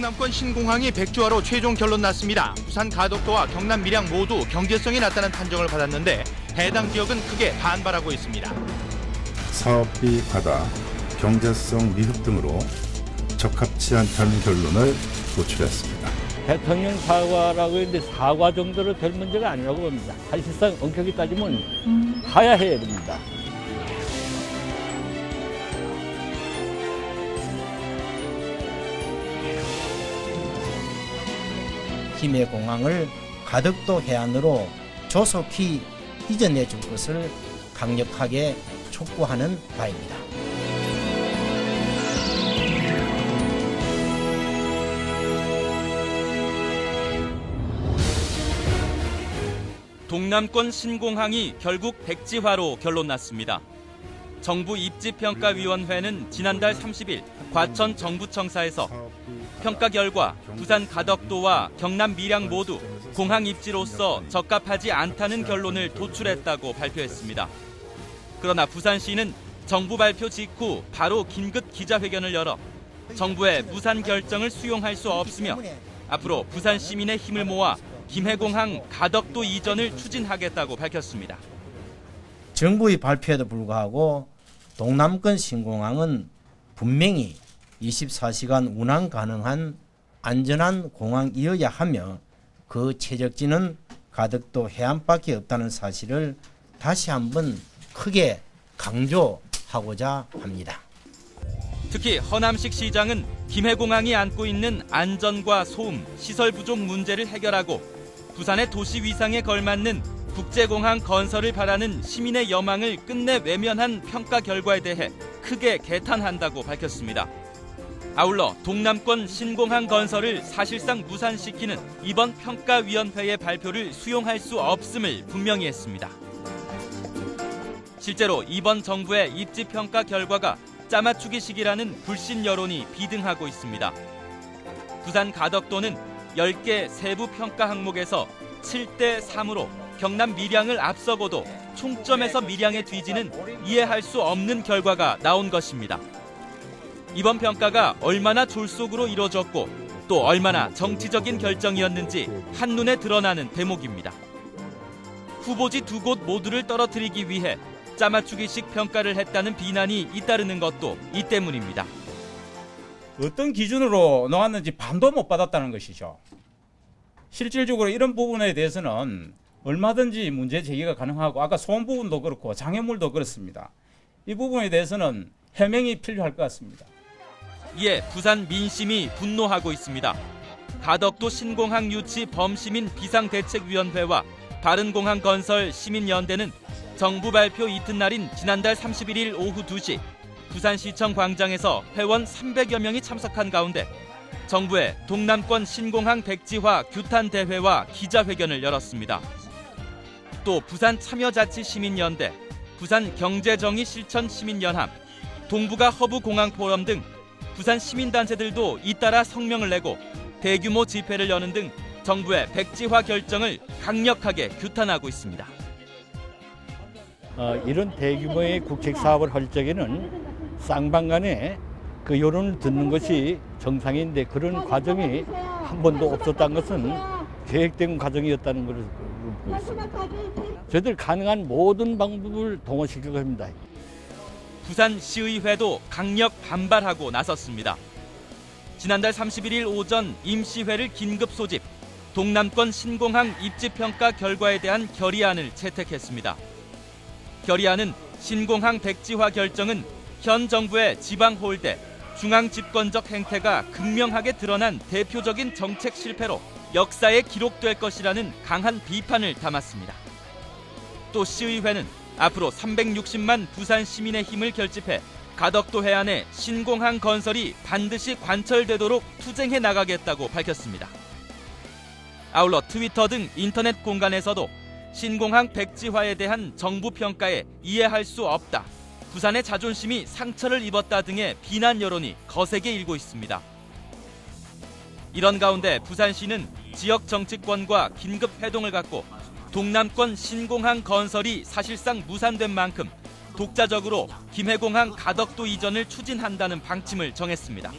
동남권 신공항이 백지화로 최종 결론 났습니다. 부산 가덕도와 경남 밀양 모두 경제성이 낮다는 판정을 받았는데 해당 지역은 크게 반발하고 있습니다. 사업비 과다, 경제성 미흡 등으로 적합치 않다는 결론을 도출했습니다. 대통령 사과라고 했는데 사과 정도로 될 문제가 아니라고 봅니다. 사실상 엄격히 따지면 하야해야 됩니다. 김해공항을 가덕도 해안으로 조속히 이전해 줄 것을 강력하게 촉구하는 바입니다. 동남권 신공항이 결국 백지화로 결론났습니다. 정부 입지평가위원회는 지난달 30일 과천 정부청사에서 평가 결과 부산 가덕도와 경남 밀양 모두 공항 입지로서 적합하지 않다는 결론을 도출했다고 발표했습니다. 그러나 부산시는 정부 발표 직후 바로 긴급 기자회견을 열어 정부의 무산 결정을 수용할 수 없으며 앞으로 부산 시민의 힘을 모아 김해공항 가덕도 이전을 추진하겠다고 밝혔습니다. 정부의 발표에도 불구하고 동남권 신공항은 분명히 24시간 운항 가능한 안전한 공항이어야 하며 그 최적지는 가덕도 해안밖에 없다는 사실을 다시 한번 크게 강조하고자 합니다. 특히 허남식 시장은 김해공항이 안고 있는 안전과 소음, 시설 부족 문제를 해결하고 부산의 도시 위상에 걸맞는 국제공항 건설을 바라는 시민의 여망을 끝내 외면한 평가 결과에 대해 크게 개탄한다고 밝혔습니다. 아울러 동남권 신공항 건설을 사실상 무산시키는 이번 평가위원회의 발표를 수용할 수 없음을 분명히 했습니다. 실제로 이번 정부의 입지평가 결과가 짜맞추기식이라는 불신 여론이 비등하고 있습니다. 부산 가덕도는 10개 세부 평가 항목에서 7대 3으로 경남 밀양을 앞서고도 총점에서 밀양에 뒤지는 이해할 수 없는 결과가 나온 것입니다. 이번 평가가 얼마나 졸속으로 이뤄졌고 또 얼마나 정치적인 결정이었는지 한눈에 드러나는 대목입니다. 후보지 두 곳 모두를 떨어뜨리기 위해 짜맞추기식 평가를 했다는 비난이 잇따르는 것도 이 때문입니다. 어떤 기준으로 나왔는지 반도 못 받았다는 것이죠. 실질적으로 이런 부분에 대해서는 얼마든지 문제 제기가 가능하고 아까 소음 부분도 그렇고 장애물도 그렇습니다. 이 부분에 대해서는 해명이 필요할 것 같습니다. 이에 부산 민심이 분노하고 있습니다. 가덕도 신공항 유치 범시민 비상대책위원회와 바른공항 건설 시민연대는 정부 발표 이튿날인 지난달 31일 오후 2시 부산시청 광장에서 회원 300여 명이 참석한 가운데 정부의 동남권 신공항 백지화 규탄 대회와 기자회견을 열었습니다. 또 부산 참여자치시민연대, 부산 경제정의실천시민연합, 동북아 허브공항포럼 등 부산 시민단체들도 잇따라 성명을 내고 대규모 집회를 여는 등 정부의 백지화 결정을 강력하게 규탄하고 있습니다. 이런 대규모의 국책 사업을 할 적에는 쌍방간에 그 여론을 듣는 것이 정상인데 그런 과정이 한 번도 없었다는 것은 계획된 과정이었다는 것을 보고 있습니다. 저희들 가능한 모든 방법을 동원시킬 겁니다. 부산시의회도 강력 반발하고 나섰습니다. 지난달 31일 오전 임시회를 긴급 소집, 동남권 신공항 입지평가 결과에 대한 결의안을 채택했습니다. 결의안은 신공항 백지화 결정은 현 정부의 지방 홀대, 중앙 집권적 행태가 극명하게 드러난 대표적인 정책 실패로 역사에 기록될 것이라는 강한 비판을 담았습니다. 또 시의회는 앞으로 360만 부산 시민의 힘을 결집해 가덕도 해안에 신공항 건설이 반드시 관철되도록 투쟁해 나가겠다고 밝혔습니다. 아울러 트위터 등 인터넷 공간에서도 신공항 백지화에 대한 정부 평가에 이해할 수 없다, 부산의 자존심이 상처를 입었다 등의 비난 여론이 거세게 일고 있습니다. 이런 가운데 부산시는 지역 정치권과 긴급 회동을 갖고 동남권 신공항 건설이 사실상 무산된 만큼 독자적으로 김해공항 가덕도 이전을 추진한다는 방침을 정했습니다.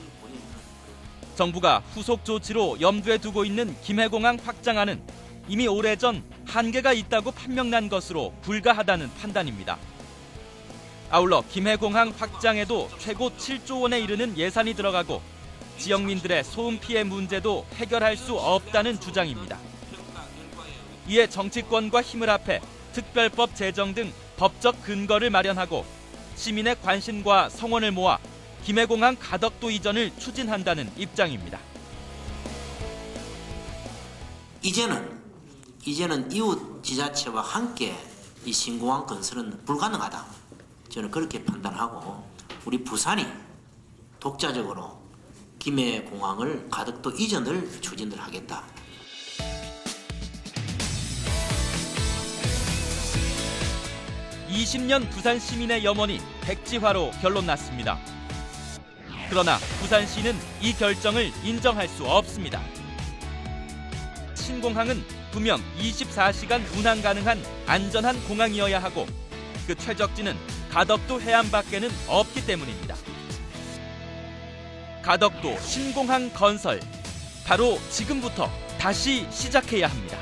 정부가 후속 조치로 염두에 두고 있는 김해공항 확장안은 이미 오래전 한계가 있다고 판명난 것으로 불가하다는 판단입니다. 아울러 김해공항 확장에도 최고 7조 원에 이르는 예산이 들어가고 지역민들의 소음 피해 문제도 해결할 수 없다는 주장입니다. 이에 정치권과 힘을 합해 특별법 제정 등 법적 근거를 마련하고 시민의 관심과 성원을 모아 김해공항 가덕도 이전을 추진한다는 입장입니다. 이제는 이웃 지자체와 함께 이 신공항 건설은 불가능하다. 저는 그렇게 판단하고 우리 부산이 독자적으로 김해공항을 가덕도 이전을 추진을 하겠다. (20년) 부산 시민의 염원이 백지화로 결론났습니다. 그러나 부산시는 이 결정을 인정할 수 없습니다. 신공항은 분명 24시간 운항 가능한 안전한 공항이어야 하고 그 최적지는 가덕도 해안 밖에는 없기 때문입니다. 가덕도 신공항 건설, 바로 지금부터 다시 시작해야 합니다.